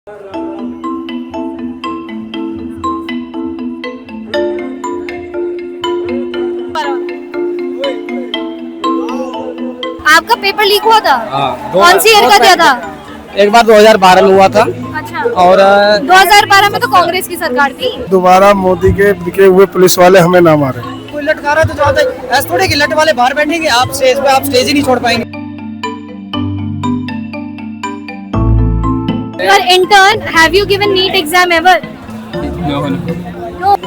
आपका paper leak हुआ था? कौन सी ईयर का दिया था? एक बार 2012 में हुआ था। अच्छा। और 2012 में तो कांग्रेस की सरकार थी। दोबारा मोदी के बिके हुए पुलिस वाले हमें ना मारे। कोई लटका रहा है तो जाता है, ऐसे थोड़े कि लट वाले बाहर बैठेंगे, आप स्टेज पे, आप स्टेज ही नहीं छोड़ पाएंगे। Your intern, have you given NEET exam ever? No.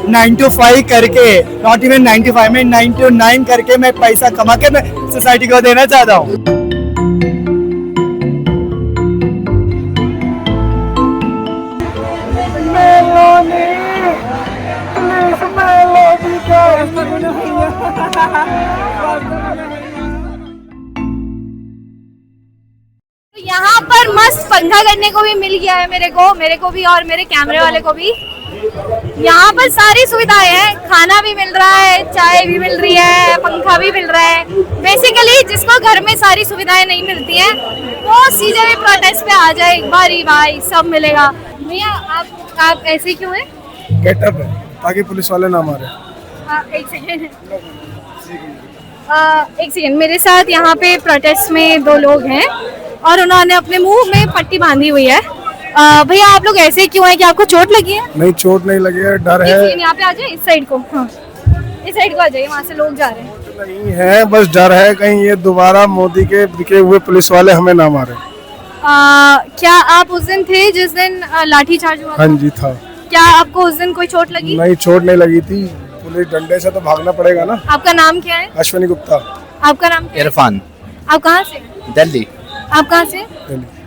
9 to 5 करके, नॉट इवन 9 to 5 में 9 to 9 करके मैं पैसा कमा के मैं सोसाइटी को देना चाहता हूँ। यहाँ पर मस्त पंखा करने को भी मिल गया है मेरे को भी और मेरे कैमरे वाले को भी। यहाँ पर सारी सुविधाएं हैं, खाना भी मिल रहा है, चाय भी मिल रही है, पंखा भी मिल रहा है। बेसिकली जिसको घर में सारी सुविधाएं नहीं मिलती हैं वो सीधे भी प्रोटेस्ट पे आ जाए, एक बार ही भाई सब मिलेगा। भैया आप ऐसे क्यों हैं? गेटअप है ताकि पुलिस वाले ना मारे। एक सेकेंड मेरे साथ यहाँ पे प्रोटेस्ट में 2 लोग हैं और उन्होंने अपने मुंह में पट्टी बांधी हुई है। भैया आप लोग ऐसे क्यों हैं? कि आपको चोट लगी है? नहीं, चोट नहीं लगी है, डर है। यहाँ पे आ जाए, इस साइड को। हाँ, इस साइड को आ जाइए, वहाँ से लोग जा रहे हैं। नहीं है, बस डर है कहीं ये दोबारा मोदी के बिके हुए पुलिस वाले हमें ना मारे। क्या आप उस दिन थे जिस दिन लाठीचार्ज हुआ था? हाँ जी था। क्या आपको उस दिन कोई चोट लगी? नहीं, चोट नहीं लगी थी। पुलिस डंडे से तो भागना पड़ेगा ना। आपका नाम क्या है? अश्विनी गुप्ता। आपका नाम क्या है? इरफान। आप कहाँ से? दिल्ली। आप कहाँ से?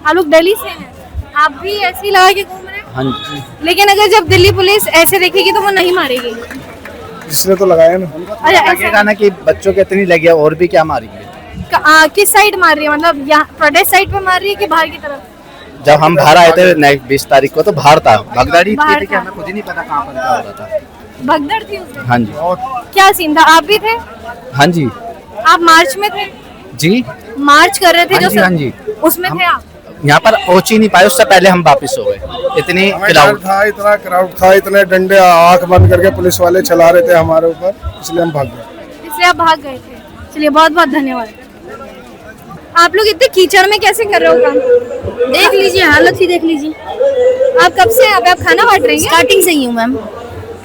आप लोग दिल्ली से हैं? आप भी ऐसे ही लगा के घूम रहे हैं? हाँ जी। लेकिन अगर जब दिल्ली पुलिस ऐसे देखेगी तो वो नहीं मारेगी। जिसने तो लगाया ना। लगेगा ना कि बच्चों के इतनी लगी है और भी क्या मारेंगे। किस साइड मार रही है? मतलब यहाँ प्रोटेस्ट साइड पे मार रही है कि बाहर की तरफ? जब हम बाहर आए थे 20 तारीख को तो बाहर था, भगदड़ी बाहर थी कि था। हमें खुद ही नहीं पता कहाँ पर क्या हो रहा था। भगदड़ थी उस दिन? हाँ जी। क्या सीन था? आप भी थे? हाँ जी। आप मार्च में थे? जी मार्च कर रहे थे जो हाँ जी। उसमें थे आप? यहाँ पर पहुँच ही नहीं पाए, उससे पहले हम वापस हो गए। इतनी क्राउड था, इतना क्राउड था, इतने डंडे आंख बंद करके पुलिस वाले चला रहे थे हमारे ऊपर, इसलिए हम भाग गए। इसलिए आप भाग गए थे? चलिए बहुत बहुत धन्यवाद। आप लोग इतने कीचड़ में कैसे कर रहे हो काम? देख लीजिए, हालत ही देख लीजिए। आप कब से आप खाना बांट रही हैं? स्टार्टिंग से ही हूँ मैम।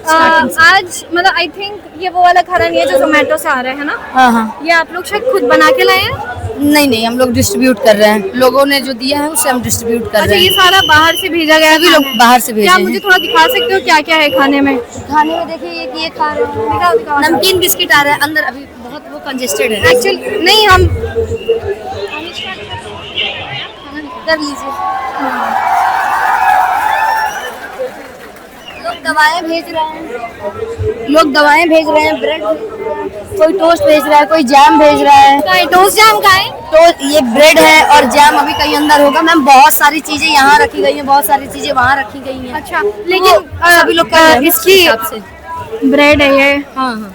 आज मतलब आई थिंक ये वो वाला खाना नहीं है जो जोमेटो से आ रहा है ना? हाँ। ये आप लोग शायद खुद बना के लाए हैं? नहीं, हम लोग डिस्ट्रीब्यूट कर रहे हैं। लोगों ने जो दिया है उससे हम डिस्ट्रीब्यूट कर अच्छा, रहे ये हैं। सारा बाहर से भेजा गया है? सभी लोग बाहर से भेजे क्या हैं। मुझे थोड़ा दिखा सकते हो क्या क्या है खाने में? खाने में देखिए ये खा रहे हैं। दिखाओ। नमकीन बिस्किट आ रहा है अंदर, अभी बहुत वो कंजेस्टेड है। एक्चुअली नहीं, हम कर लीजिए। लोग दवाएं भेज रहे हैं, ब्रेड, कोई टोस्ट भेज रहा है, कोई जैम भेज रहा है। टोस्ट जैम का है? तो ये ब्रेड है और जैम अभी कहीं अंदर होगा मैम। बहुत सारी चीजें यहाँ रखी गई हैं, बहुत सारी चीजें वहाँ रखी गई हैं। अच्छा, लेकिन सभी लोग कर रहे हैं इसकी हिसाब से। ब्रेड है ये? हाँ।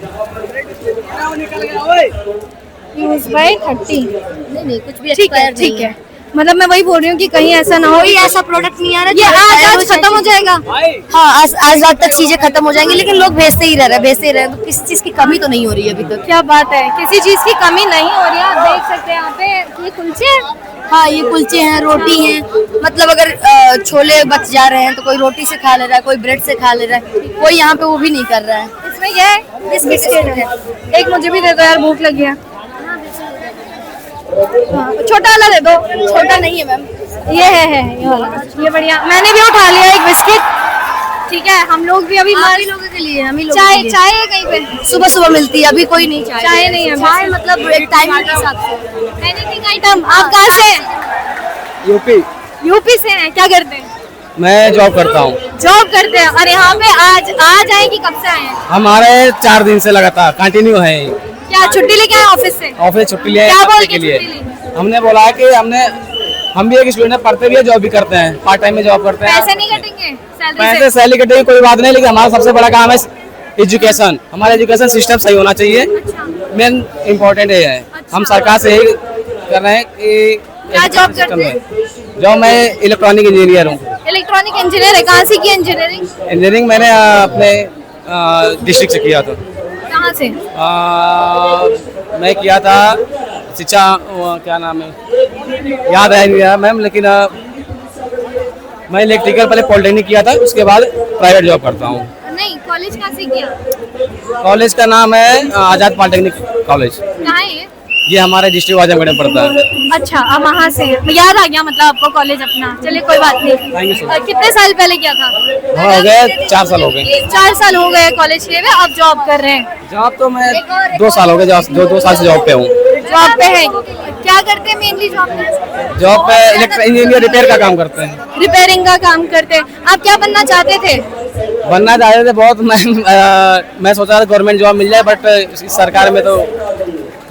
Use by 30। नहीं कुछ भी ठीक है। मतलब मैं वही बोल रही हूँ कि कहीं ऐसा ना हो कोई ऐसा प्रोडक्ट नहीं आ रहा। ये आज खत्म हो जाएगा। हाँ, आज रात तक चीजें खत्म हो जाएंगी, लेकिन लोग भेजते ही रह रहे हैं। तो किसी चीज की कमी तो नहीं हो रही है अभी तक। क्या बात है, किसी चीज की कमी नहीं हो रही है। आप देख सकते हैं यहाँ पे ये कुलचे हैं। हाँ, ये कुलचे हैं, रोटी हैं। मतलब अगर छोले बच जा रहे हैं तो कोई रोटी से खा ले रहा है, कोई ब्रेड से खा ले रहा है, कोई यहाँ पे वो भी नहीं कर रहा है। इसमें ये बिस्किट है। एक मुझे भी दे दो यार, भूख लगी है। छोटा वाला दे दो। छोटा नहीं है मैम, ये है ये वाला। ये बढ़िया, मैंने भी उठा लिया एक बिस्किट। ठीक है, हम लोग भी अभी हम ही लोगों के लिए, हम ही लोग चाय है कहीं पे? सुबह मिलती है, अभी कोई नहीं। चाय नहीं है? चाय मतलब एक टाइम के हिसाब से। Anything item. आप कहाँ से हैं? यूपी से हैं। क्या करते हैं? मैं जॉब करता हूँ। जॉब करते हैं। और यहाँ पे आज आए कि कब से आए हैं? हमारे 4 दिन से लगातार कंटिन्यू है। क्या छुट्टी लेके आए ऑफिस से? ऑफिस छुट्टी लिया क्या बोल के लिए छुट्टी ली? हमने बोला है कि हम भी एक स्टूडेंट है, पढ़ते भी है, जॉब भी करते हैं, पार्ट टाइम में जॉब करते हैं। पैसे नहीं कटेंगे सैलरी पैसे से? सैलरी कटेगी कोई बात नहीं, लेकिन हमारा सबसे बड़ा काम है एजुकेशन। हमारा एजुकेशन सिस्टम सही होना चाहिए, मेन इम्पोर्टेंट ये है। हम सरकार से यही कर रहे हैं कि क्या जॉब करते हैं? जॉब मैं इलेक्ट्रॉनिक इंजीनियर हूँ। इलेक्ट्रॉनिक इंजीनियर है, कहाँ से की इंजीनियरिंग? इंजीनियरिंग मैंने अपने डिस्ट्रिक्ट से किया था। कहाँ से? मैं किया था शिक्षा, क्या नाम है याद है नहीं रहा मैम, लेकिन मैं इलेक्ट्रिकल पहले पॉलिटेक्निक किया था, उसके बाद प्राइवेट जॉब करता हूँ। नहीं, कॉलेज कहाँ से किया? कॉलेज का नाम है आजाद पॉलिटेक्निक कॉलेज। कहाँ है ये हमारे डिस्ट्रिक्ट आजमगढ़ में पड़ता है। अच्छा, अब वहाँ से याद आ गया मतलब आपको कॉलेज अपना। चलिए कोई बात नहीं। Thank you so much. कितने साल पहले किया था? हाँ, हो गए 4 साल हो गए। 4 साल हो गए कॉलेज किए हुए, अब जॉब कर रहे हैं। जॉब तो मैं 2 साल हो गए, 2 साल से जॉब पे हूँ। जॉब पे है, क्या करते हैं मेनली जॉब पे? जॉब पे इलेक्ट्रिक इंजीनियर रिपेयर का काम करते हैं। रिपेयरिंग का काम करते हैं। आप क्या बनना चाहते थे? बनना चाहते थे बहुत, मैं सोचा था गवर्नमेंट जॉब मिल जाए, बट इस सरकार में तो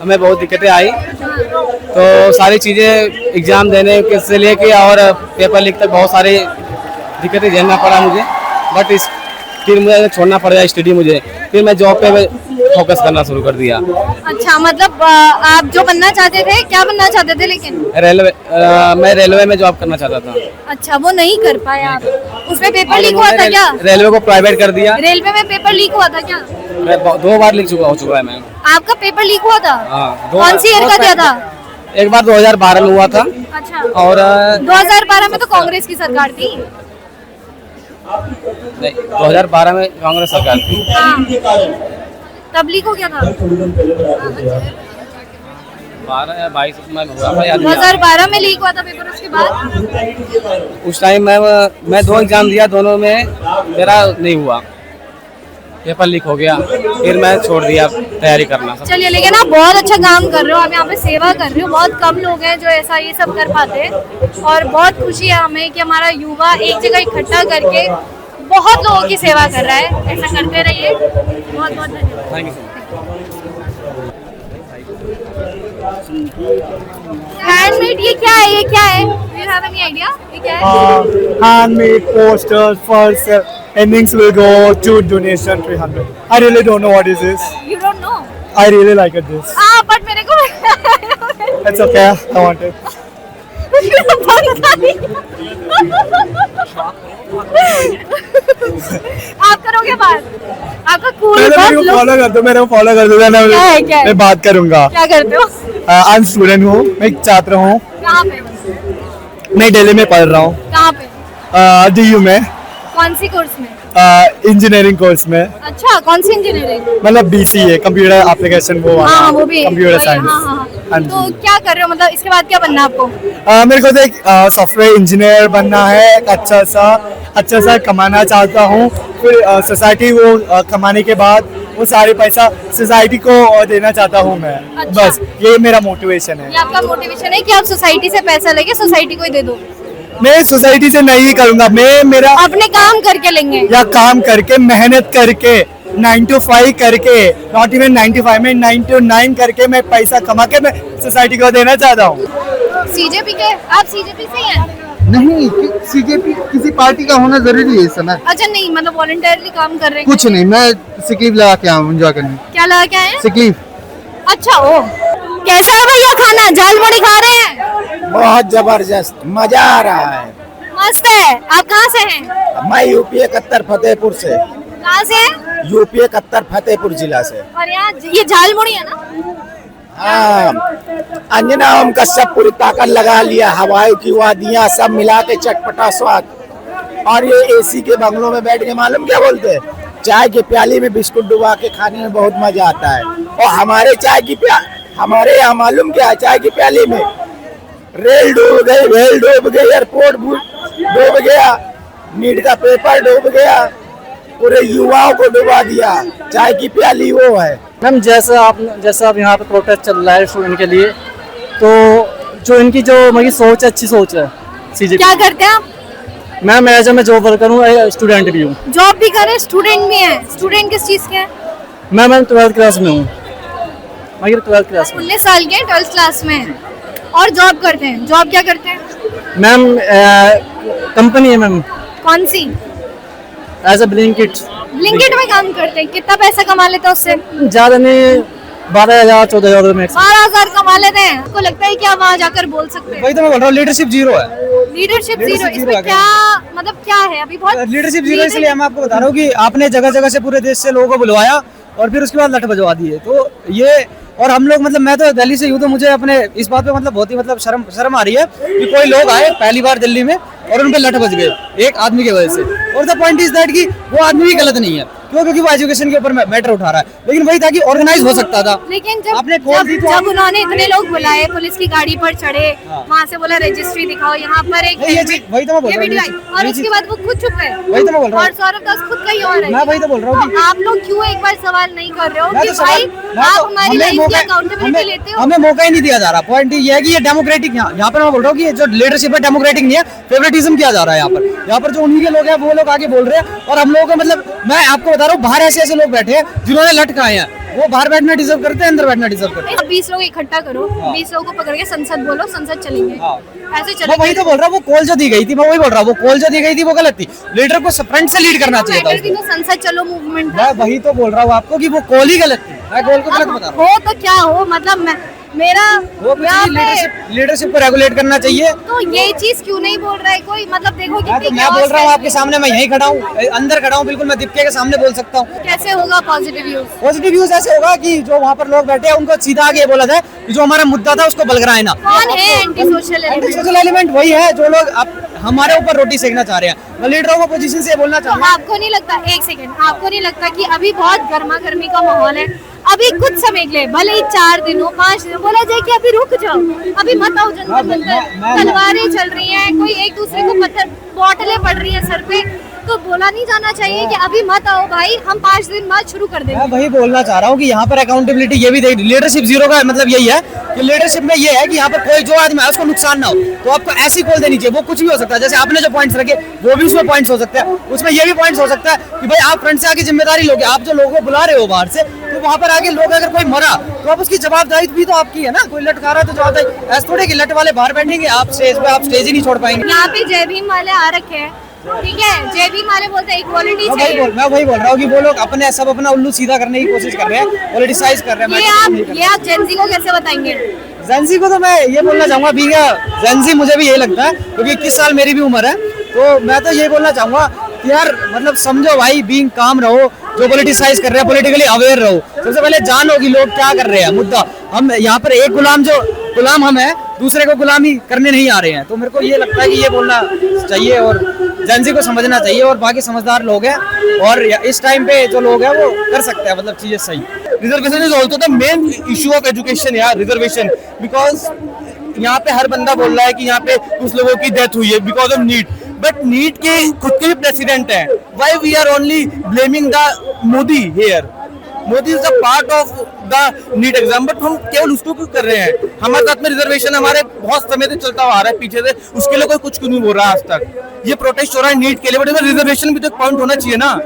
हमें बहुत दिक्कतें आई, तो सारी चीज़ें एग्ज़ाम देने से लेके और पेपर लिख तक बहुत सारी दिक्कतें झेलना पड़ा मुझे। बट फिर मुझे छोड़ना पड़ गया स्टडी, मुझे फिर मैं जॉब पे फोकस करना शुरू कर दिया। अच्छा, मतलब आप जो बनना चाहते थे, क्या बनना चाहते थे? लेकिन रेलवे, मैं रेलवे में जॉब करना चाहता था। अच्छा, वो नहीं कर पाए आप। उसमें पेपर लीक हुआ था क्या? रेलवे को प्राइवेट कर दिया। रेलवे में पेपर लीक हुआ था क्या? मैं 2 बार लिख हो चुका है मैम। आपका पेपर लीक हुआ था? हाँ, कौन सी ईयर का दिया था? एक बार 2012 में हुआ था। अच्छा, और 2012 में तो कांग्रेस की सरकार थी। नहीं, 2012 में कांग्रेस सरकार थी। हाँ, तब लीक हो गया था। 12 या 22 में हुआ था, याद नहीं आ रहा। 2012 में लीक हुआ था पेपर, उसके बाद? उस टाइम मैं 2 एग्जाम दिया, दोनों में मेरा नहीं हुआ, पेपर लीक हो गया, फिर मैं छोड़ दिया तैयारी करना। चलिए, लेकिन आप बहुत अच्छा काम कर रहे हो, आप यहाँ पे सेवा कर रहे हो। बहुत कम लोग हैं जो ऐसा ये सब कर पाते हैं, और बहुत खुशी है हमें कि हमारा युवा एक जगह इकट्ठा करके बहुत लोगों की सेवा कर रहा है। ऐसा करते रहिए। बहुत बहुत धन्यवाद। Thank you so much. Handmade, ये क्या है? ये क्या है? यू हैव एनी आइडिया ये क्या है? Handmade posters for earnings will go to donation 300. I really don't know what is this. You don't know? I really like it this. But मेरे को It's okay. I want it. आप करोगे बात? आपका cool मेरे को फॉलो कर दो, मेरे को फॉलो कर दो, क्या है, क्या है? मैं बात करूंगा। क्या करते हो? आई एम स्टूडेंट हूँ, मैं एक छात्र हूँ, कहाँ पे? मैं दिल्ली में पढ़ रहा हूँ, कहाँ पे? DU में, कौन सी कोर्स में? इंजीनियरिंग कोर्स में। अच्छा, कौन सी इंजीनियरिंग? मतलब BCA कंप्यूटर एप्लीकेशन, वो वाला। हाँ, वो भी कंप्यूटर वही, साइंस। हाँ, हाँ। हाँ तो जी। क्या कर रहे हो, मतलब इसके बाद क्या बनना है आपको? मेरे को तो एक सॉफ्टवेयर इंजीनियर बनना है, एक अच्छा सा कमाना चाहता हूँ, फिर सोसाइटी वो कमाने के बाद वो सारे पैसा सोसाइटी को देना चाहता हूँ मैं। अच्छा। बस ये मेरा मोटिवेशन है। ये आपका मोटिवेशन है कि आप सोसाइटी से पैसा लेके सोसाइटी को ही दे दो? मैं सोसाइटी से नहीं करूँगा, मैं मेरा अपने काम करके लेंगे? या काम करके, मेहनत करके, 9 to 5 करके, नॉट इवन 95 में 9 to 9 करके मैं पैसा कमा के मैं सोसाइटी को देना चाहता हूँ। सीजेपी के? आप सीजेपी से ही हैं? नहीं, सीजेपी किसी पार्टी का होना जरूरी है इस समय। अच्छा, नहीं मतलब वॉलंटियरली काम कर रहे हैं? कुछ नहीं, मैं सिक लगा के आया हूँ एंजॉय करने। क्या लगा के आए हैं? सिक अच्छा, ओ कैसा है भैया खाना? झाल मुड़ी खा रहे हैं? बहुत जबरदस्त, मजा आ रहा है। मस्त है। आप कहाँ से हैं? मैं यूपी 71 फतेहपुर से। कहाँ से हैं? यूपी 71 फतेहपुर जिला से। और यहाँ ये झाल मुड़ी है ना? हाँ, अंजना ओम कश्यप पूरी ताकत लगा लिया, हवाओं की वादियाँ सब मिला के चटपटा स्वाद। और ये AC के बंगलों में बैठ के मालूम क्या बोलते हैं, चाय की प्याली में बिस्कुट डुबा के खाने में बहुत मजा आता है। और हमारे यहाँ मालूम क्या, चाय की प्याली में रेल डूब गई, वेल डूब गई, एयरपोर्ट डूब गया, नीट का पेपर डूब गया, पूरे युवाओं को डुबा दिया। चाय की प्याली वो है। मैम जैसा अब यहाँ पे प्रोटेस्ट चल रहा है स्टूडेंट के लिए, तो जो इनकी जो मेरी सोच है, अच्छी सोच है। सीजेपी क्या करते हैं आप? मैम एज मैं जॉब वर्कर हूँ, स्टूडेंट भी हूँ। जॉब भी करें, स्टूडेंट भी हैं। स्टूडेंट किस चीज़ के हैं? मैं 12th क्लास में हूँ, मैं 12th क्लास में। 19 साल के, 12th क्लास में हैं और जॉब करते हैं। जॉब क्या करते हैं? मैम कंपनी है मैम, कौन सी? As a Blinkit. ब्लिंकिट में काम करते हैं। कितना पैसा कमा लेते हैं उससे? ज़्यादा नहीं, 12,000 14,000 में। 12,000 कमा लेते हैं, आपको लगता है कि आप वहाँ जाकर बोल सकते हैं? वही तो मैं बोल रहा हूँ, लीडरशिप जीरो है। लीडरशिप जीरो, Leadership zero इसमें है क्या मतलब क्या है अभी? बहुत लीडरशिप जीरो इसलिए मैं आपको बता रहा हूँ कि आपने जगह जगह से पूरे देश से लोगों को बुलवाया और फिर उसके बाद लठ बजवा दिए। तो ये, और हम लोग मतलब मैं तो दिल्ली से हूँ, तो मुझे अपने इस बात पे मतलब बहुत ही मतलब शर्म आ रही है कि कोई लोग आए पहली बार दिल्ली में और उन पे लठ बज गए एक आदमी की वजह से। और द पॉइंट इज दैट कि वो आदमी भी गलत नहीं है, क्यों? क्योंकि वो एजुकेशन के ऊपर मैटर उठा रहा है, लेकिन वही था कि ऑर्गेनाइज हो सकता था। लेकिन आपने जब उन्होंने इतने लोग बुलाए, पुलिस की गाड़ी पर चढ़े, वहाँ से बोला रजिस्ट्री दिखाओ, यहाँ पर एक ये चीज वही तो मैं बोल ये रहा वीडियो हूँ, आई, और उसके बाद वो खुद चुप है। वही तो मैं बोल रहा हूँ। और सौरभ दास खुद कहीं और है। मैं वही तो बोल रहा हूँ कि आप लोग क्यों एक बार सवाल नहीं कर रहे हो मैं कि तो भाई मैं आप तो- हमारी हमें लाइफ की मौका- अकाउंटेबिलिटी लेते हो? हमें मौका ही नहीं दिया जा रहा। पॉइंट ये है कि ये डेमोक्रेटिक, यहाँ पर मैं बोल रहा हूँ कि जो लीडरशिप है डेमोक्रेटिक नहीं है, फेवरेटिज्म किया जा रहा है यहाँ पर जो उन्हीं के लोग हैं वो लोग आगे बोल रहे हैं। और हम लोगों को मतलब मैं आपको बता रहा हूँ, बाहर ऐसे लोग बैठे हैं जिन्होंने लट खाए हैं, वो बाहर बैठना डिजर्व करते हैं, अंदर बैठना डिजर्व करते हैं। अब 20 लोग इकट्ठा करो, 20 लोगों को पकड़ के संसद बोलो, संसद चलेंगे, ऐसे मैं चलेंगे। वही तो बोल रहा हूँ, वो कॉल जो दी गई थी, मैं वही बोल रहा हूँ, वो कॉल जो दी गई थी वो गलत थी। लीडर को फ्रंट से लीड करना चाहिए था मैटर थी उसको। तो संसद चलो मूवमेंट। मैं वही तो बोल रहा हूँ आपको कि वो कॉल ही गलत थी, मैं कॉल को गलत बता रहा हूँ। हो तो क्या हो, मतलब मेरा वो यहाँ पे लीडरशिप को रेगुलेट करना चाहिए। तो ये चीज क्यों नहीं बोल रहा है कोई? मतलब देखो मैं कितनी बोल chaos रहा हूँ है। आपके सामने, मैं यहीं खड़ा हूँ, अंदर खड़ा हूँ, बिल्कुल मैं दीप्के के सामने बोल सकता हूँ। कैसे होगा पॉजिटिव यूज? पॉजिटिव यूज ऐसे होगा कि जो वहाँ पर लोग बैठे हैं उनको सीधा आगे बोला जाए कि जो हमारा मुद्दा था उसको बलगराए ना। कौन है anti social element? Social element वही है जो लोग अब हमारे ऊपर रोटी सेकना चाह रहे हैं। मैं लीडरों को पोजीशन से बोलना तो चाहूँगा, आपको नहीं लगता, एक सेकंड, आपको नहीं लगता कि अभी बहुत गर्मा गर्मी का माहौल है? अभी कुछ समय के लिए, भले ही 4 दिन हो, 5 दिन हो, बोला जाए कि अभी रुक जाओ, अभी मत आओ जंतर मंतर, तलवारें चल रही हैं, कोई एक दूसरे को पत्थर बोतलें पड़ रही है सर पे, तो बोला नहीं जाना चाहिए कि अभी मत आओ भाई, हम 5 दिन बाद शुरू कर देंगे? मैं वही बोलना चाह रहा हूँ कि यहाँ पर अकाउंटेबिलिटी ये भी देख, लीडरशिप जीरो का मतलब यही है कि लीडरशिप में ये है कि यहाँ पर कोई जो आदमी है उसको नुकसान ना हो, तो आपको ऐसी कॉल देनी चाहिए। वो कुछ भी हो सकता है, जैसे आपने जो पॉइंट्स रखे वो भी उसमें पॉइंट्स हो सकते हैं, उसमें ये भी पॉइंट्स हो सकता है कि भाई आप फ्रंट से आके जिम्मेदारी लोगे, आप जो लोगों को बुला रहे हो बाहर से, तो वहाँ पर आगे लोग अगर कोई मरा तो आप उसकी जवाबदारी भी तो आपकी है ना। कोई लट खा रहा है तो जवाबदारी, ऐसा थोड़े कि लट वाले बाहर बैठेंगे, आप स्टेज पे, आप स्टेज ही नहीं छोड़ पाएंगे। यहाँ पे जय भीम वाले आ रखे हैं, ठीक है, जय भीम वाले बोलते हैं इक्वालिटी चाहिए। मैं वही बोल रहा हूँ कि वो लोग अपने सब अपना उल्लू सीधा करने की कोशिश कर रहे हैं, पॉलिटिसाइज कर रहे हैं। ये आप जेंजी को कैसे बताएंगे? जेंजी को तो मैं ये बोलना चाहूंगा, बीइंग जेंजी मुझे भी यही लगता है, क्योंकि 21 साल मेरी भी उम्र है, तो मैं तो ये बोलना चाहूंगा कि यार मतलब समझो भाई, बीइंग काम रहो, जो पॉलिटिसाइज कर रहे हैं पॉलिटिकली अवेयर रहो। सबसे पहले जानो कि लोग क्या कर रहे हैं, मुद्दा हम यहाँ पर एक गुलाम हम है, दूसरे को गुलामी करने नहीं आ रहे हैं। तो मेरे को ये लगता है कि ये बोलना चाहिए और जेंजी को समझना चाहिए, और बाकी समझदार लोग हैं और इस टाइम पे जो लोग हैं वो कर सकते हैं मतलब चीजें सही। Reservation is also the main issue of education यार, रिजर्वेशन, बिकॉज यहाँ पे हर बंदा बोल रहा है कि यहाँ पे कुछ लोगों की डेथ हुई है because of NEET, but NEET के खुद के भी प्रेसिडेंट हैं। Why we are only blaming the Modi here? Modi is the part of the NEET exam, but हम केवल उसको क्यों कर रहे हैं? हमारे साथ में रिजर्वेशन हमारे बहुत समय से चलता हुआ आ रहा है पीछे से, उसके लिए कोई कुछ क्यों नहीं बोल रहा आज तक? ये प्रोटेस्ट हो रहा है नीट के लिए, बट रिजर्वेशन भी तो एक पॉइंट होना चाहिए ना।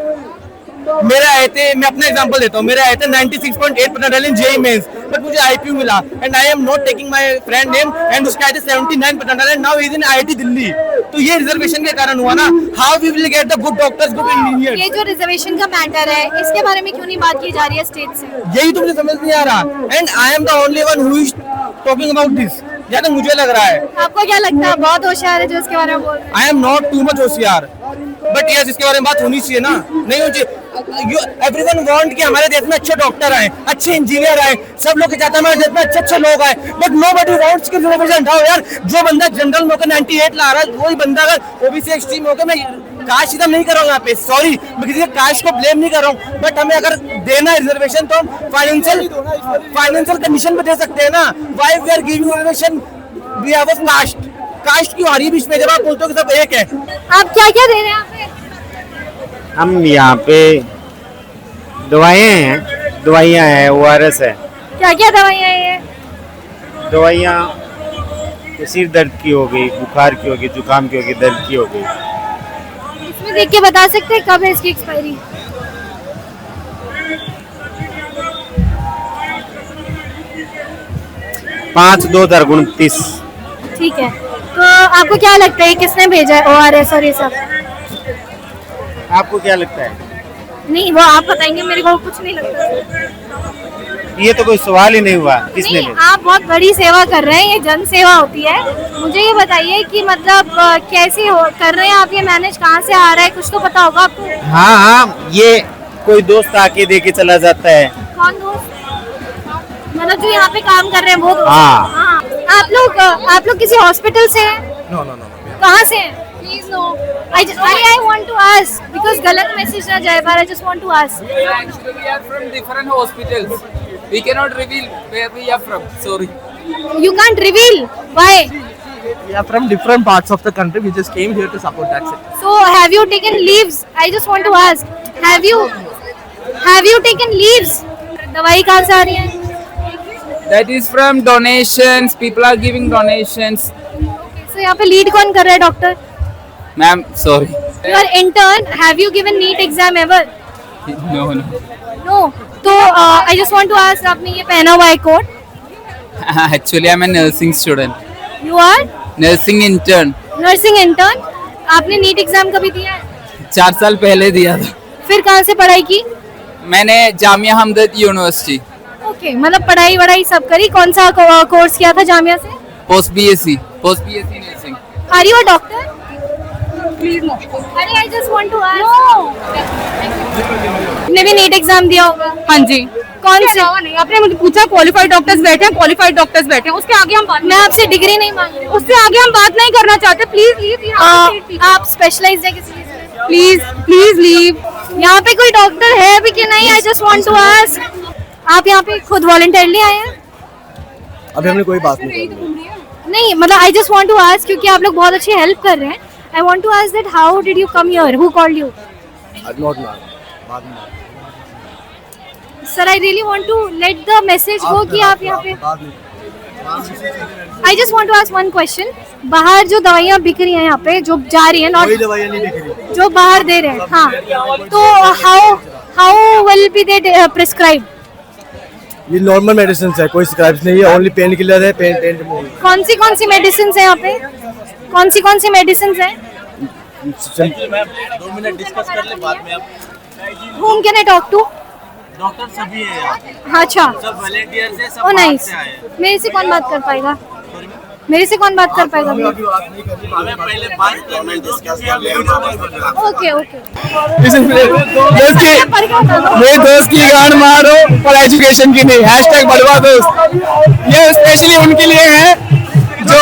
मेरे आए थे, मैं अपना एग्जांपल देता हूँ, मेरे आए थे 96.8% इन जेईई मेंस, बट मुझे आईपीयू मिला and I am not taking my friend name, and उसके आए थे 79% and now he is in IIT Delhi. तो ये रिजर्वेशन के कारण हुआ ना। How we will get the good doctors, good engineers? ये जो रिजर्वेशन का मैटर है, इसके बारे में क्यों नहीं बात की जा रही है स्टेट से? यही तो मुझे समझ नहीं आ रहा, and I am the only one who is talking about this, या तो मुझे लग रहा है। आपको क्या लगता है, बहुत होशियार है जो इसके बारे में बोल रहे हैं? आई एम नॉट टू मच होशियार, बट यस इसके बारे में बात होनी चाहिए ना, नहीं होनी चाहिए। एवरीवन वांट कि हमारे देश में अच्छे डॉक्टर आए, अच्छे इंजीनियर आए, सब लोग चाहते हैं हमारे देश में अच्छे लोग आए, बट नोबडी वांट्स कि रिजर्वेशन हटाओ यार। जो बंदा जनरल में होकर 98 ला रहा है, वही बंदा अगर ओबीसी एक्सट्रीम होकर, मैं कास्ट नहीं कर रहा हूँ यहाँ पे, सॉरी, मैं किसी कास्ट को ब्लेम नहीं कर रहा हूँ, बट हमें अगर देना है रिजर्वेशन तो हम फाइनेंशियल कंडीशन पे दे सकते हैं ना। Why we are giving reservation we have a caste क्यों आ रही है बीच में, जब आप बोलते हो कि सब एक है? आप क्या क्या दे रहे हैं यहाँ पे? हम यहाँ पे दवाइयाँ हैं, ORS है। क्या क्या दवाइयाँ हैं ये? दवाइयाँ सिर दर्द की हो गई, बुखार की हो गई, जुकाम की हो गई, दर्द की हो गई। इसमें देख के बता सकते हैं कब है इसकी एक्सपायरी? पाँच 2029। ठीक है, तो आपको क्या लगता है किसने भेजा है ORS और ये सब? आपको क्या लगता है? नहीं, वो आप बताएंगे, मेरे को कुछ नहीं लगता। ये तो कोई सवाल ही नहीं हुआ, किसने नहीं, लिया? आप बहुत बड़ी सेवा कर रहे हैं, ये जन सेवा होती है। मुझे ये बताइए कि मतलब कैसे कर रहे हैं आप ये मैनेज, कहाँ से आ रहा है, कुछ तो पता होगा आपको। हाँ हाँ, ये कोई दोस्त आके दे के चला जाता है। कौन दोस्त? मतलब जो यहाँ पे काम कर रहे हैं वो दोस्त? हाँ। हाँ। आप लोग किसी हॉस्पिटल से हैं? नो। कहाँ से हैं? Please no. I want to ask because गलत मैसेज ना जाए बार। I just want to ask. Actually, we are from different hospitals. We cannot reveal where we are from. Sorry. You can't reveal. Why? We are from different parts of the country. We just came here to support. That's it. So have you taken leaves? I just want to ask. Have you taken leaves? दवाई कहाँ से आ रही है? That is from donations. People are giving donations. So यहाँ पे lead कौन कर रहा है doctor? Ma'am, sorry. You are intern. Have you given NEET exam ever? No. No. तो I just want to ask आपने ये पहना हुआ है coat? Actually, I'm a nursing student. You are Nursing intern. nursing intern. आपने NEET exam कभी दिया है? 4 साल पहले दिया था। फिर कहाँ से पढ़ाई की? मैंने जामिया हमदर्द यूनिवर्सिटी ओके, मतलब पढ़ाई वढ़ाई सब करी। कौन सा कोर्स किया था जामिया से? Post BSc nursing. Are you a doctor? Please no. अरे I just want to ask. आपने भी नीट एग्जाम दिया होगा? हाँ जी। कौन से? नहीं, आपने मुझे पूछा क्वालिफाइड डॉक्टर्स बैठे हैं, क्वालिफाइड डॉक्टर्स बैठे हैं, उसके आगे हम बात मैं आपसे डिग्री नहीं मांग रही हूँ। उससे आगे हम बात नहीं करना चाहते। Please leave. आप स्पेशलाइज्ड है किसी चीज में? Please leave. यहाँ पे कोई डॉक्टर है अभी कि नहीं? I just want to ask. आप यहाँ पे खुद वॉलंटियरली आए हैं? अभी हमने कोई बात नहीं की। नहीं, मतलब I just want to ask क्योंकि आप लोग बहुत अच्छी हेल्प कर रहे हैं। I want to ask that how did you come here? Who called you? Not now, बाद में। Sir, I really want to let the message go कि आप यहाँ पे। I just want to ask one question. बाहर जो दवाइयाँ बिक रही हैं यहाँ पे, जो जा रही है, कोई दवाइयाँ नहीं बिक रही। जो बाहर दे रहे हैं, हाँ, तो how will be they prescribe? ये नॉर्मल मेडिसिन है, कोई स्क्राइब्स नहीं है, ओनली पेन किलर है, पेन रिमूवल। कौन सी मेडिसिन है यहाँ पे? कौन सी मेडिसिन है? 2 मिनट डिस्कस कर ले, बाद में आप। Whom can I talk to? Doctor सभी है यहाँ पे। अच्छा, सब वॉलंटियर्स हैं, सब ओ बाहर नाइस। से आए हैं। मेरे से कौन बात कर पाएगा? मेरे से कौन बात कर पाएगा? हमें पहले बात करना है, ओके ओके। मेरे दोस्त की गांड मारो पर एजुकेशन की नहीं। #बढ़वा दोस्त। ये स्पेशली उनके लिए है जो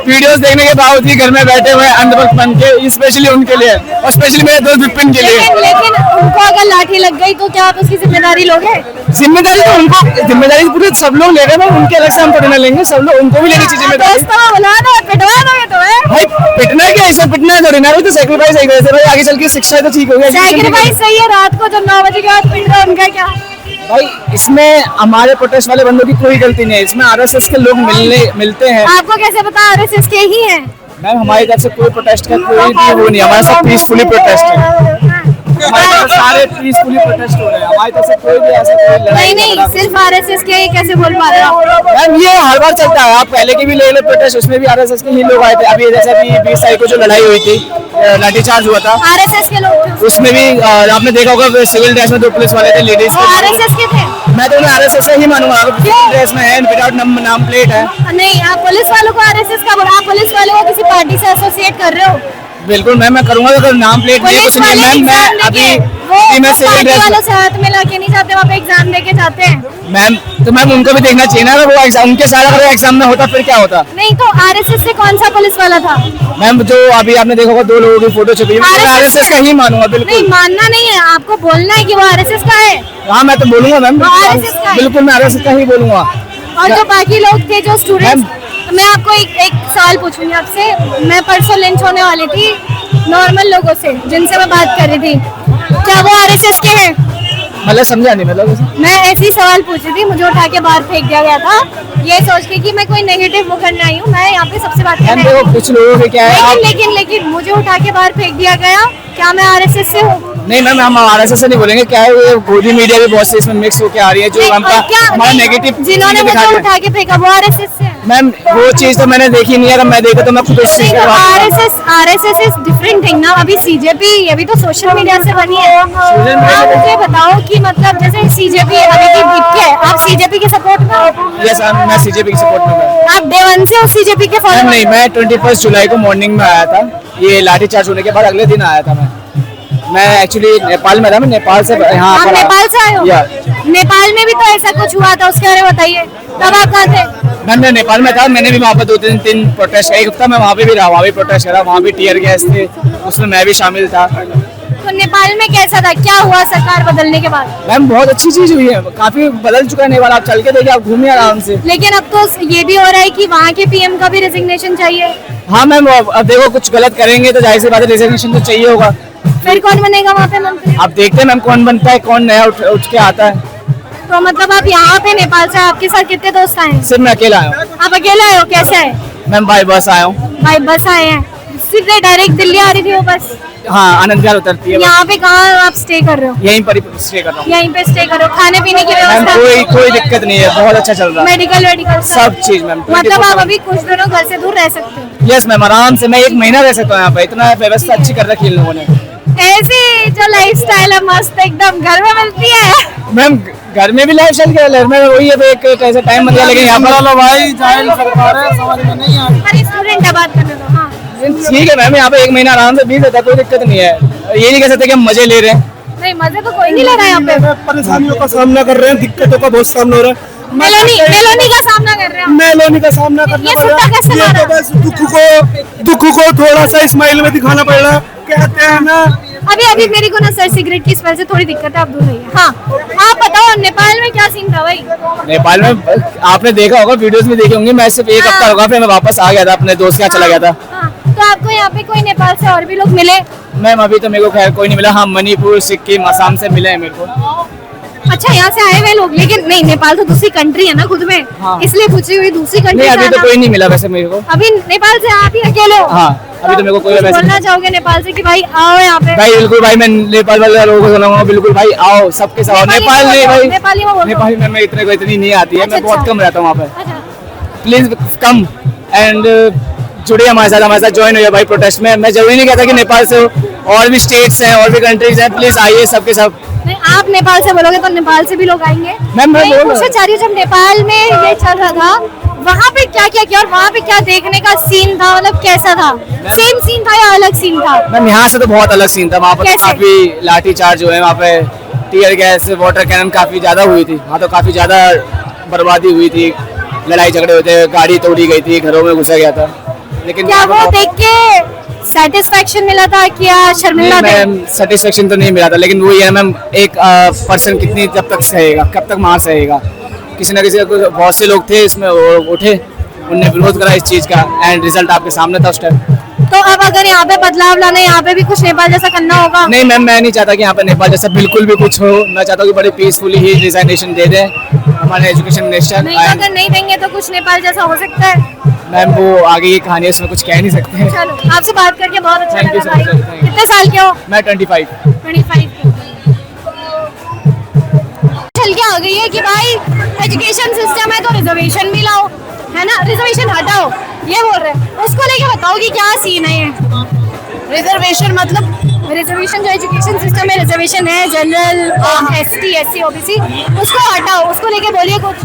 वीडियोस देखने के बावजूद घर में बैठे हुए अंधभक्त बन के, स्पेशली उनके लिए और स्पेशली मेरे दोस्त विपिन के लिए। लेकिन उनको अगर लाठी लग गई तो क्या आप उसकी जिम्मेदारी लोगे? जिम्मेदारी तो उनको, जिम्मेदारी पूरे सब लोग ले रहे हैं, उनके अलग से हम थोड़ी ना लेंगे, सब लोग उनको भी लेनी चाहिए जिम्मेदारी। दोस्तों बुला दो, पिटवा दोगे तो है भाई पिटना क्या, ऐसा पिटना थोड़ी ना, तो सेक्रीफाइस है वैसे भाई, आगे चल के शिक्षा तो ठीक हो गया। सैक्रिफाइस सही है, रात को जब 9 बजे के बाद पिट रहे हो, उनका क्या? भाई इसमें हमारे प्रोटेस्ट वाले बंदों की कोई गलती नहीं है, इसमें आरएसएस के लोग मिलते हैं। आपको कैसे पता आरएसएस के ही हैं? मैम हमारी तरफ से कोई प्रोटेस्ट का कोई भी वो नहीं, हमारे साथ पीसफुली प्रोटेस्ट है, हमारे तरफ सारे पीसफुली प्रोटेस्ट हो रहे हैं, हमारी तरफ से कोई भी ऐसा कोई लड़ाई नहीं, सिर्फ आरएसएस के ही कैसे बोल पा रहे हो? मैम ये हर बार चलता है, आप पहले की भी ले लो प्रोटेस्ट, उसमें भी आरएसएस के ही लोग आए थे। अभी जैसे अभी 20 तारीख को जो लड़ाई हुई थी, लाठीचार्ज हुआ था, आरएसएस के लोग थे उसमें भी आपने देखा होगा सिविल ड्रेस में 2 पुलिस वाले थे, लेडीज। आरएसएस के थे? मैं तो उन्हें आरएसएस से ही मानूंगा, सिविल ड्रेस में है, विदाउट नाम प्लेट है। नहीं, आप पुलिस वालों को आरएसएस का बोला? आप पुलिस वालों को किसी पार्टी से एसोसिएट कर रहे हो? बिल्कुल मैम, मैं करूंगा, अगर नाम प्लेट नहीं कुछ नहीं मैम। मैं अभी मैं सिविल ड्रेस वालों से हाथ मिला के नहीं जाते, वहाँ पे एग्जाम दे के जाते हैं मैम, तो मैम उनको भी देखना चाहिए ना, वो एग्जाम उनके साथ अगर एग्जाम में होता फिर क्या होता? नहीं, तो आरएसएस से कौन सा पुलिस वाला था? मैम जो अभी आपने देखा होगा 2 लोगों की फोटो छपी है, मैं आरएसएस का ही मानूंगा। नहीं, बिल्कुल मानना नहीं है, आपको बोलना है कि वो आरएसएस का है। हाँ मैं तो बोलूंगा मैम, RSS का है। बिल्कुल मैं आरएसएस का ही बोलूंगा। और जो बाकी लोग थे, जो स्टूडेंट्स, मैं आपको एक सवाल पूछूंगी आपसे। मैं परसों लिंच होने वाली थी नॉर्मल लोगों से जिनसे मैं बात कर रही थी, क्या वो आरएसएस के हैं? मतलब समझा नहीं, मतलब मैं ऐसी सवाल पूछ रही थी, मुझे उठा के बाहर फेंक दिया गया था, ये सोच के कि मैं कोई नेगेटिव वो करने आई हूँ। मैं यहाँ पे सबसे बात करने आई हूँ, कुछ लोगों के क्या है, लेकिन मुझे उठा के बाहर फेंक दिया गया, क्या मैं आरएसएस से हूँ? नहीं मैम, हम आरएसएस से नहीं बोलेंगे, क्या है वो गोदी मीडिया भी बहुत से इसमें मिक्स होकर आ रही है, जो हमारा नेगेटिव जिन्होंने मुझे उठा के फेंका वो आरएसएस से है। मैम वो चीज तो मैंने देखी नहीं है, अगर मैं देखा तो मैं खुद उस चीज के बाद आरएसएस इज डिफरेंट थिंग ना। अभी सीजेपी ये भी तो सोशल मीडिया से बनी है। आप मुझे बताओ कि मतलब जैसे सीजेपी अभी की बिक है, आप सीजेपी के सपोर्ट में हो? यस मैं सीजेपी की सपोर्ट में हूं। आप डे 1 से उस सीजेपी के फॉलो? नहीं, मैं 21 जुलाई को मॉर्निंग में आया था। ये लाठीचार्ज होने के बाद अगले दिन आया था मैं एक्चुअली नेपाल में था। मैं नेपाल से यहाँ आप नेपाल से आए हो? नेपाल में भी तो ऐसा कुछ हुआ था, उसके बारे में बताइए। तब आप कहाँ थे? मैं नेपाल में था। मैंने भी वहाँ पर 2-3 प्रोटेस्ट, एक हफ्ता मैं वहाँ पे भी रहा, वहाँ भी प्रोटेस्ट करा, वहाँ भी टीयर गैस थे, उसमें मैं भी शामिल था। तो नेपाल में कैसा था, क्या हुआ सरकार बदलने के बाद? मैम बहुत अच्छी चीज हुई है, काफी बदल चुका है नेपाल। आप चल के देखिए, आप घूमिए आराम से। लेकिन अब तो ये भी हो रहा है कि वहाँ के पीएम का भी रेजिग्नेशन चाहिए। हाँ मैम, अब देखो कुछ गलत करेंगे तो जाहिर सी बात है रेजिग्नेशन तो चाहिए होगा। फिर कौन बनेगा वहाँ पे मंत्री? आप देखते हैं मैम कौन बनता है, कौन नया उठ के आता है। तो मतलब आप यहाँ पे नेपाल से, आपके साथ कितने दोस्त आए हैं? सिर्फ मैं अकेला आया हूँ। आप अकेले आए हो? कैसे आए? मैम बाई बस आया हूँ। बाई बस आए हैं? सीधे डायरेक्ट दिल्ली आ रही थी वो बस? हाँ, आनंद विहार उतरती है। यहाँ पे कहाँ आप स्टे कर रहे हो? यहीं पर स्टे कर रहा हूँ। यहीं पे स्टे कर रहे हो? खाने पीने की मैम व्यवस्था? कोई दिक्कत नहीं है, बहुत अच्छा चल रहा है। मेडिकल सब चीज मैम। मतलब आप अभी कुछ दिनों घर से दूर रह सकते हो? यस मैम, आराम से मैं 1 महीना रह सकता हूँ यहाँ पे। इतना व्यवस्था अच्छी कर रखी है इन लोगों ने। ऐसी जो लाइफस्टाइल है मस्त एकदम, घर में मिलती है? मैम घर में भी लाइफस्टाइल क्या है, में वही है, तो एक ऐसा टाइम बन गया। लेकिन यहाँ पर भाई जाहिल सरकार है, समझ में नहीं आता। पर स्टूडेंट है, बात करने दो। हाँ ठीक है मैम, यहाँ पे 1 महीना आराम से बीत जाता है, कोई दिक्कत नहीं है। ये नहीं कह सकते कि हम मजे ले रहे हैं। नहीं, मजे तो कोई नहीं ले रहा है यहाँ पे। परेशानियों का सामना कर रहे हैं, दिक्कतों का बहुत सामना हो रहा है। मेलोनी का सामना कर रहे हो? मेलोनी का सामना करना ये पड़ रहा सुट्टा कैसे है। ये मारा? तो बस दुख को थोड़ा सा स्माइल में दिखाना पड़ रहा है। कहते हैं ना, अभी मेरे को ना सर सिगरेट की स्मेल से थोड़ी दिक्कत है, आप दूर रहिए। हाँ आप बताओ, नेपाल में क्या सीन था भाई? नेपाल में आपने देखा होगा, वीडियोस में देखे होंगे। मैं सिर्फ 1 हफ्ता रुका, फिर मैं वापस आ गया था, अपने दोस्त के यहाँ चला गया था। तो आपको यहाँ पे कोई नेपाल से और भी लोग मिले? मैम अभी तो मेरे को खैर कोई नहीं मिला। हाँ, मणिपुर, सिक्किम, असम से मिले हैं मेरे को। अच्छा, यहाँ से आए हुए लोग? लेकिन नहीं, नेपाल तो दूसरी कंट्री है ना खुद में। हाँ। इसलिए पूछी हुई, दूसरी कंट्री नहीं, अभी तो कोई नहीं मिला वैसे मेरे को। अभी नेपाल से आप ही अकेले हो? हाँ, अभी तो मेरे को कोई वैसे बोलना चाहोगे नेपाल से कि भाई आओ यहाँ पे? भाई बिल्कुल भाई, मैं नेपाल वाले लोगों को बोलूंगा बिल्कुल भाई आओ, सबके साथ। नेपाल नहीं भाई, नेपाली में मैं इतनी नहीं आती है। मैं बहुत कम रहता हूँ वहाँ पे। प्लीज कम एंड जुड़िए हमारे साथ ज्वाइन होइए भाई प्रोटेस्ट में। मैं जरूरी नहीं कहता कि नेपाल से हो, और भी स्टेट्स हैं, और भी कंट्रीज हैं, प्लीज आइए सबके सब। नहीं, आप नेपाल से बोलोगे तो नेपाल से भी लोग आएंगे। मैं पूछना चाह रही हूँ, जब नेपाल में ये चल रहा था, वहाँ पे क्या क्या किया और वहाँ पे क्या देखने का सीन था? मतलब कैसा था? सेम सीन था या अलग सीन था? मैम यहाँ से तो बहुत अलग सीन था। वहाँ पर काफी लाठीचार्ज हुए, वहाँ पे टीयर गैस, वाटर कैनन काफी ज्यादा हुई थी। वहाँ तो काफी ज्यादा बर्बादी हुई थी, लड़ाई झगड़े हुए थे, गाड़ी तोड़ी गई थी, घरों में घुसा गया था। लेकिन क्या वो देख के सेटिस्फेक्शन मिला था क्या शर्मिंदा थे? मैम सेटिस्फेक्शन तो नहीं मिला था, लेकिन वही है मैम, एक पर्सन कितनी जब तक सहेगा, कब तक वहाँ सहेगा। किसी न किसी बहुत से लोग थे इसमें उठे, उनने विरोध करा इस चीज का, एंड रिजल्ट आपके सामने था उस टाइम। तो अब अगर यहाँ पे बदलाव लाना है, यहाँ पे भी कुछ नेपाल जैसा करना होगा? नहीं मैम, मैं नहीं चाहता कि यहाँ पे नेपाल जैसा बिल्कुल भी कुछ हो। मैं चाहता हूँ कि बड़े पीसफुली ही रिजाइनेशन दे दें हमारे एजुकेशन मिनिस्टर। नहीं, अगर नहीं देंगे तो कुछ नेपाल जैसा हो सकता है? मैम वो आगे की कहानी है, उसमें कुछ कह नहीं सकते हैं। चलो, आपसे बात करके बहुत अच्छा Thank you लगा so much, भाई। thank you। कितने साल के हो? मैं 25। चल के आ गई है कि भाई एजुकेशन सिस्टम है तो रिजर्वेशन भी लाओ, है ना? रिजर्वेशन हटाओ ये बोल रहे हैं, उसको लेके बताओ कि क्या सीन है ये? रिजर्वेशन मतलब रिजर्वेशन जो एजुकेशन सिस्टम में रिजर्वेशन है, जनरल, एसटी, एससी, ओबीसी, उसको हटाओ, उसको लेके बोलिए कुछ।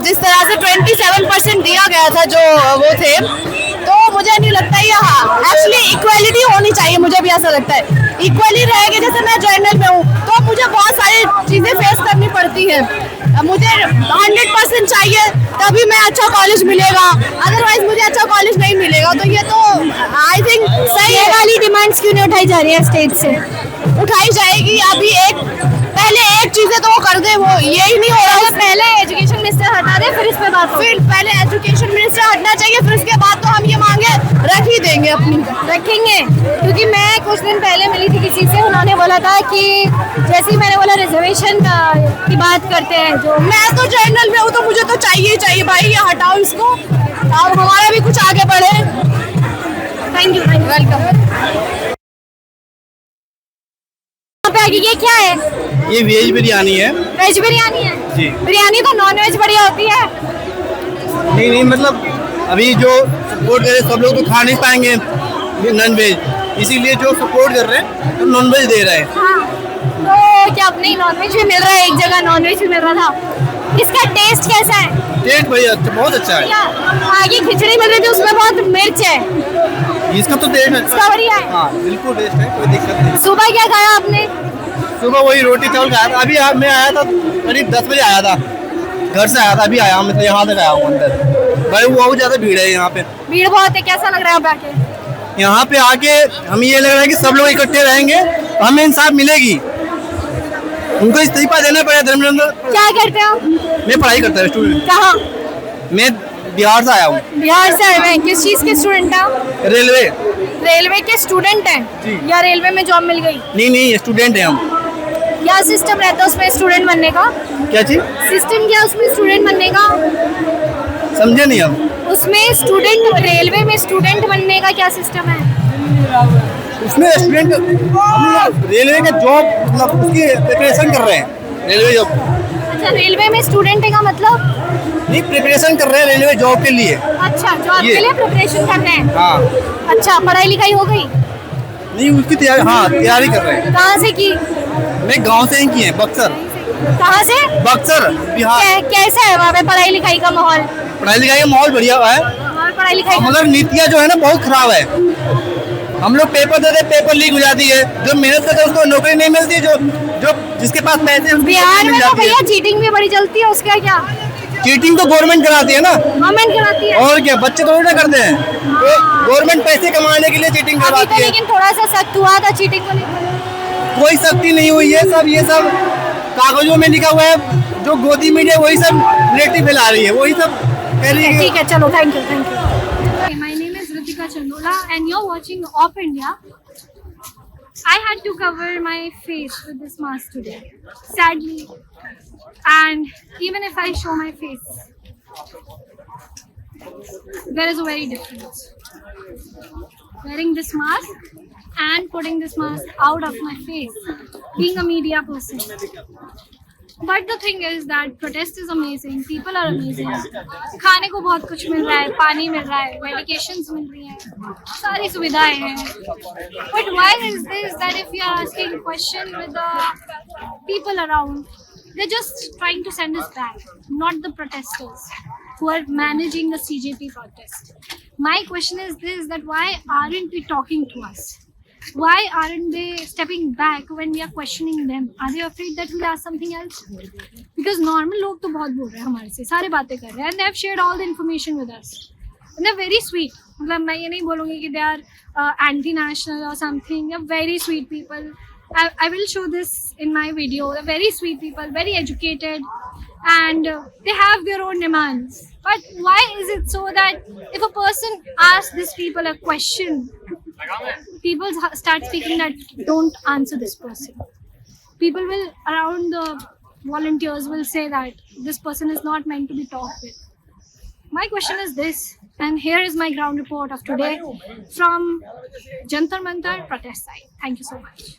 जिस तरह से 27% दिया गया था जो वो थे, तो मुझे नहीं लगता ये एक्चुअली इक्वालिटी होनी चाहिए। मुझे भी ऐसा लगता है इक्वली रहेगी। जैसे मैं जनरल में हूँ तो मुझे बहुत सारी चीजें फेस करनी पड़ती है। मुझे 100% चाहिए तभी मैं अच्छा कॉलेज मिलेगा, अदरवाइज मुझे अच्छा कॉलेज नहीं मिलेगा। तो ये तो आई थिंक सही है। वाली डिमांड्स क्यों नहीं उठाई जा रही है स्टेट से? उठाई जाएगी। अभी पहले एक चीजें तो वो कर दे, वो यही नहीं हो रहा है। पहले एजुकेशन मिनिस्टर हटा दे, फिर इस पे बात हो। फिर पहले एजुकेशन मिनिस्टर हटना चाहिए, फिर उसके बाद तो हम ये मांगे रख ही देंगे, अपनी रखेंगे। क्योंकि मैं कुछ दिन पहले मिली थी किसी से, उन्होंने बोला था कि जैसे ही मैंने बोला रिजर्वेशन की बात करते हैं, जो मैं तो जनरल में हूँ तो मुझे तो चाहिए ही चाहिए भाई, ये हटाओ इसको और हमारा भी कुछ आगे बढ़े। Thank you, welcome. ये क्या है? ये वेज बिरयानी है। वेज बिरयानी है जी। बिरयानी तो नॉन वेज बढ़िया होती है। नहीं मतलब अभी जो सपोर्ट करे सब लोग तो खा नहीं पाएंगे नॉन वेज, इसीलिए जो सपोर्ट कर रहे हैं तो नॉन वेज दे रहे हैं। हाँ, तो क्या अपने नॉन वेज भी मिल रहा है, एक जगह नॉन वेज भी मिल रहा था, इसका टेस्ट कैसा है? टेस्ट बढ़िया अच्छा, बहुत अच्छा है। आगे खिचड़ी मिल रही थी उसमें बहुत मिर्च है, इसका तो टेस्ट अच्छा इसका बढ़िया है। हाँ बिल्कुल टेस्ट है, कोई दिक्कत नहीं। सुबह क्या खाया आपने? सुबह वही रोटी चावल खाया था। अभी मैं आया था करीब 10 बजे आया था, घर से आया था, अभी आया मैं तो यहाँ तक आया हूँ अंदर। भाई बहुत ज्यादा भीड़ है यहाँ पे, भीड़ बहुत है, कैसा लग रहा है आप आके? यहाँ पे आके हमें ये लग रहा है कि सब लोग इकट्ठे रहेंगे, हमें इंसाफ मिलेगी। उनको इस्तीफा देना पड़ेगा धर्मेंद्र। क्या करते हो? मैं पढ़ाई करता हूँ, स्टूडेंट। कहाँ? मैं बिहार से आया हूँ। बिहार से आए हुए हैं, किस चीज के स्टूडेंट हैं? रेलवे। रेलवे के स्टूडेंट हैं या रेलवे में जॉब मिल गई? नहीं स्टूडेंट है हम। क्या सिस्टम रहता है उसमें स्टूडेंट बनने का? क्या चीज? सिस्टम क्या उसमें स्टूडेंट बनने का? समझे नहीं हम। उसमें स्टूडेंट, रेलवे में स्टूडेंट बनने का क्या सिस्टम है? उसमें स्टूडेंट हम रेलवे का जॉब मतलब उसकी प्रिपरेशन कर रहे हैं, रेलवे जॉब। अच्छा, रेलवे में स्टूडेंट का मतलब? नहीं, प्रिपरेशन कर रहे हैं रेलवे जॉब के लिए। अच्छा, जॉब के लिए प्रिपरेशन कर रहे हैं। हाँ। अच्छा, पढ़ाई लिखाई हो गई? नहीं उसकी तैयारी, हाँ तैयारी कर रहे हैं। कहाँ से की? मैं गांव से ही की है, बक्सर। कहाँ से? बक्सर बिहार। कैसा है वहाँ पे पढ़ाई लिखाई का माहौल? पढ़ाई लिखाई का माहौल बढ़िया है, और पढ़ाई लिखाई मगर नीतियाँ जो है ना बहुत खराब है। हम लोग पेपर देते, पेपर लीक हो जाती है, जो मेहनत करते हैं उसको नौकरी नहीं मिलती, जो जिसके पास पैसे बिहार में तो भैया चीटिंग भी बड़ी चलती है, उसका क्या? चीटिंग तो गवर्नमेंट कराती है ना। गवर्नमेंट कराती है और क्या, बच्चे थोड़ी ना करते हैं, तो गवर्नमेंट पैसे कमाने के लिए चीटिंग करवाती है। लेकिन थोड़ा सा सख्त हुआ था चीटिंग को लेकर। कोई सख्ती नहीं हुई है, ये सब कागजों में लिखा हुआ है, जो गोदी मीडिया वही सब नेगेटिव फैला रही है, वही सब कह रही है। ठीक है, चलो, thank you. My name is Ritika Chandola and you're watching Op India. I had to cover my face with this mask today, sadly, and even if I show my face, there is a very difference. Wearing this mask and putting this mask out of my face, being a media person. But the thing is that protest is amazing, people are amazing. खाने को बहुत कुछ मिल रहा है, पानी मिल रहा है, medications मिल रही हैं, सारी सुविधाएं हैं. But why is this that if you are asking a question with the people around, they're just trying to send us back, not the protesters who are managing the CJP protest. My question is this, that why aren't we talking to us? Why aren't they stepping back when we are questioning them? Are they afraid that we'll ask something else? Because normal लोग तो बहुत बोल रहे हैं हमारे से, सारे बातें कर रहे हैं, and they have shared all the information with us. And they're very sweet. मतलब मैं ये नहीं बोलूँगी कि they are anti-national or something. They're very sweet people. I will show this in my video. They're very sweet people, very educated, and they have their own demands. But why is it so that if a person asks these people a question, people start speaking that don't answer this person? People will, around the volunteers will say that this person is not meant to be talked with. My question is this, and here is my ground report of today from Jantar Mantar protest site. Thank you so much.